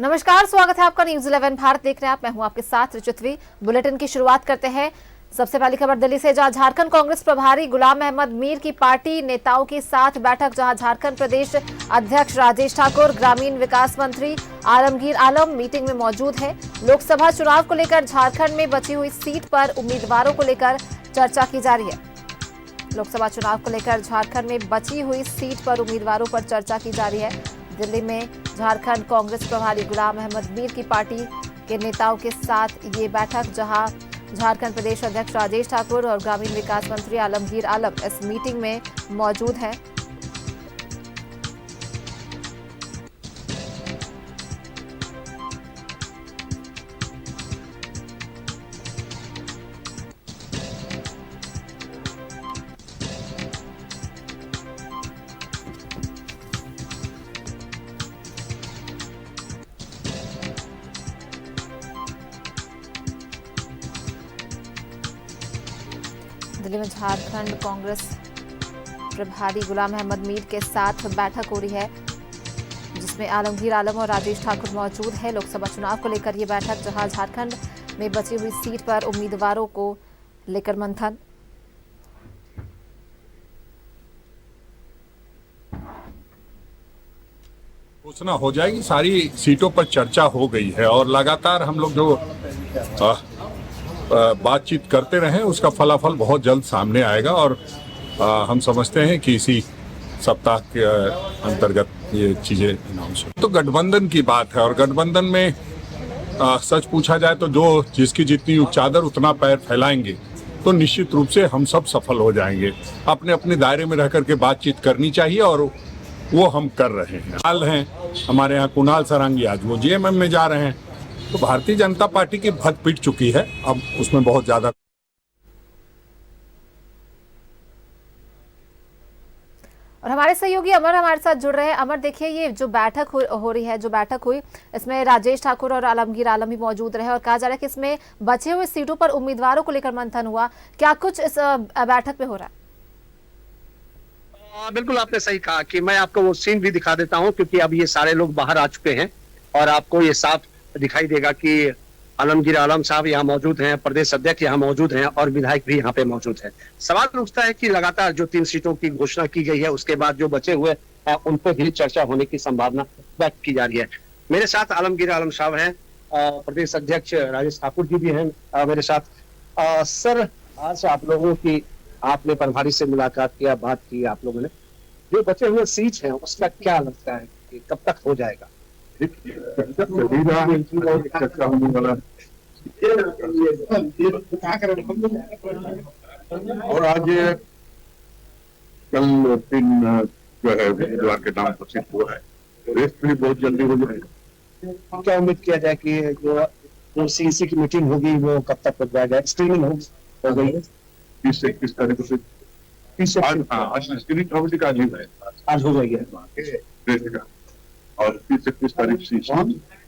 नमस्कार, स्वागत है आपका न्यूज़ 11 भारत देख रहे हैं आप। मैं हूं आपके साथ ऋचित्वी। बुलेटिन की शुरुआत करते हैं। सबसे पहली खबर दिल्ली से, जहां झारखंड कांग्रेस प्रभारी गुलाम अहमद मीर की पार्टी नेताओं के साथ बैठक। जहां झारखंड प्रदेश अध्यक्ष राजेश ठाकुर, ग्रामीण विकास मंत्री आलमगीर आलम मीटिंग में मौजूद है। लोकसभा चुनाव को लेकर झारखंड में बची हुई सीट पर उम्मीदवारों को लेकर चर्चा की जा रही है। लोकसभा चुनाव को लेकर झारखंड में बची हुई सीट पर उम्मीदवारों पर चर्चा की जा रही है। दिल्ली में झारखंड कांग्रेस प्रभारी गुलाम अहमद मीर की पार्टी के नेताओं के साथ ये बैठक, जहां झारखंड प्रदेश अध्यक्ष राजेश ठाकुर और ग्रामीण विकास मंत्री आलमगीर आलम इस मीटिंग में मौजूद हैं। दिल्ली में झारखंड कांग्रेस प्रभारी गुलाम अहमद मीर के साथ बैठक हो रही है, जिसमें आलमगीर आलम और राजेश ठाकुर मौजूद है। लोकसभा चुनाव को लेकर ये बैठक, जहां झारखंड में बची हुई सीट पर उम्मीदवारों को लेकर मंथन। घोषणा हो जाएगी, सारी सीटों पर चर्चा हो गई है और लगातार हम लोग जो बातचीत करते रहे उसका फलाफल बहुत जल्द सामने आएगा और हम समझते हैं कि इसी सप्ताह के अंतर्गत ये चीजें अनाउंस हो। तो गठबंधन की बात है और गठबंधन में सच पूछा जाए तो जो जिसकी जितनी चादर उतना पैर फैलाएंगे तो निश्चित रूप से हम सब सफल हो जाएंगे। अपने अपने दायरे में रह करके बातचीत करनी चाहिए और वो हम कर रहे हैं। हाल हैं हमारे यहाँ कुणाल सरांगी, आज वो जेएमएम में जा रहे हैं। तो भारतीय जनता पार्टी की भद पिट चुकी है, अब उसमें बहुत ज्यादा। और हमारे सहयोगी अमर हमारे साथ जुड़ रहे हैं। अमर, देखिए, ये जो बैठक हो रही है, जो बैठक हुई, इसमें राजेश ठाकुर और आलमगीर आलम भी मौजूद रहे और कहा जा रहा है कि इसमें बचे हुए सीटों पर उम्मीदवारों को लेकर मंथन हुआ। क्या कुछ इस बैठक में हो रहा है? बिल्कुल, आपने सही कहा कि मैं आपको वो सीन भी दिखा देता हूं, क्योंकि अब ये सारे लोग बाहर आ चुके हैं और आपको ये साफ दिखाई देगा कि आलमगीर आलम साहब यहाँ मौजूद हैं, प्रदेश अध्यक्ष यहाँ मौजूद हैं और विधायक भी यहाँ पे मौजूद हैं। सवाल उठता है कि लगातार जो 3 सीटों की घोषणा की गई है, उसके बाद जो बचे हुए उन पर भी चर्चा होने की संभावना व्यक्त की जा रही है। मेरे साथ आलमगीर आलम साहब हैं, प्रदेश अध्यक्ष राजेश ठाकुर जी भी हैं मेरे साथ। सर, आज आप लोगों की, आपने प्रभारी से मुलाकात किया, बात की आप लोगों ने, जो बचे हुए सीट हैं उसका क्या लगता है कि कब तक हो जाएगा? चर्चा होने वाला और आज कल 3 जो है उम्मीदवार के नाम घोषित हुआ है, रेस्ट भी बहुत जल्दी हो जाएगा। क्या उम्मीद किया जाए कि जो सीईसी की मीटिंग होगी वो कब तक हो जाएगा? स्क्रीनिंग हो गई है 30 से 31 तारीख से। आज स्क्रीनिंग कमेटी का आज हो जाएगी रेस्ट का और 30 से 31 तारीख से।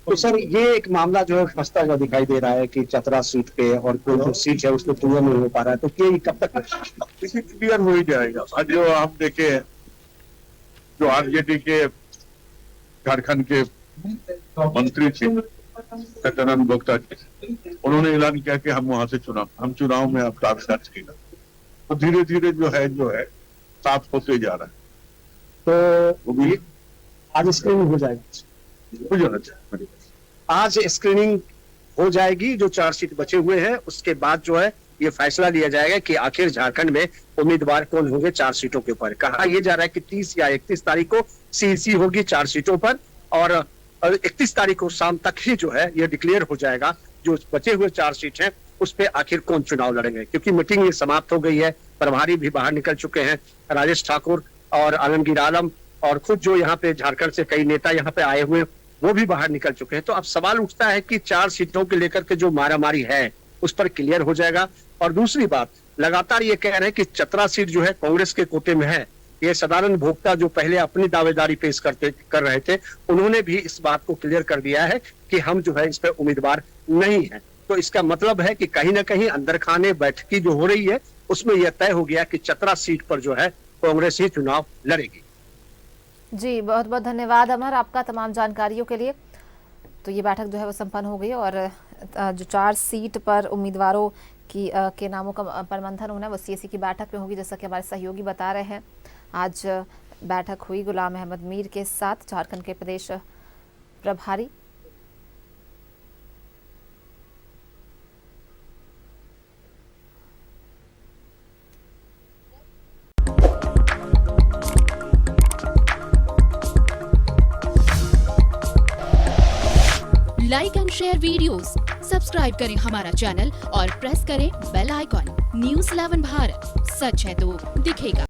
तो सर, ये एक मामला जो है फंसता हुआ दिखाई दे रहा है कि चतरा सीट पे और कोई जो सीट है उसको क्लियर नहीं हो पा रहा है, तो क्या कब तक क्लियर हो ही जाएगा? आज जो हम देखे, जो आरजेडी के झारखंड के मंत्री थे सत्यानंद भोक्ता जी, उन्होंने ऐलान किया कि हम चुनाव में अब दावेदार करेगा। तो धीरे धीरे जो है साफ होते जा रहा है। तो आज स्क्रीनिंग हो जाएगी? आज स्क्रीनिंग हो जाएगी। जो 4 सीट बचे हुए हैं उसके बाद जो है ये फैसला लिया जाएगा कि आखिर झारखंड में उम्मीदवार कौन होंगे 4 सीटों के ऊपर। कहा यह जा रहा है कि 30 या 31 तारीख को सीईसी होगी 4 सीटों पर और 31 तारीख को शाम तक ही जो है ये डिक्लेयर हो जाएगा जो बचे हुए 4 सीट हैं उस पे आखिर कौन चुनाव लड़ेंगे। क्योंकि मीटिंग ये समाप्त हो गई है, प्रभारी भी बाहर निकल चुके हैं, राजेश ठाकुर और आलमगीर आलम, और खुद जो यहाँ पे झारखंड से कई नेता यहाँ पे आए हुए वो भी बाहर निकल चुके हैं। तो अब सवाल उठता है कि 4 सीटों के लेकर के जो मारामारी है उस पर क्लियर हो जाएगा। और दूसरी बात, लगातार ये कह रहे हैं कि चतरा सीट जो है कांग्रेस के कोटे में है। ये सदानंद भोक्ता जो पहले अपनी दावेदारी पेश कर रहे थे, उन्होंने भी इस बात को क्लियर कर दिया है कि हम जो है इस पर उम्मीदवार नहीं है। तो इसका मतलब है कि कहीं ना कहीं अंदर खाने बैठकी जो हो रही है उसमें यह तय हो गया कि चतरा सीट पर जो है कांग्रेस ही चुनाव लड़ेगी। जी, बहुत बहुत धन्यवाद अमर आपका तमाम जानकारियों के लिए। तो ये बैठक जो है वो संपन्न हो गई और जो 4 सीट पर उम्मीदवारों की के नामों का पर मंथन होना है वो सीएसी की बैठक में होगी, जैसा कि हमारे सहयोगी बता रहे हैं। आज बैठक हुई गुलाम अहमद मीर के साथ, झारखंड के प्रदेश प्रभारी। Like and share videos, subscribe करें हमारा चैनल और प्रेस करें बेल आइकॉन। न्यूज़ 11 भारत, सच है तो दिखेगा।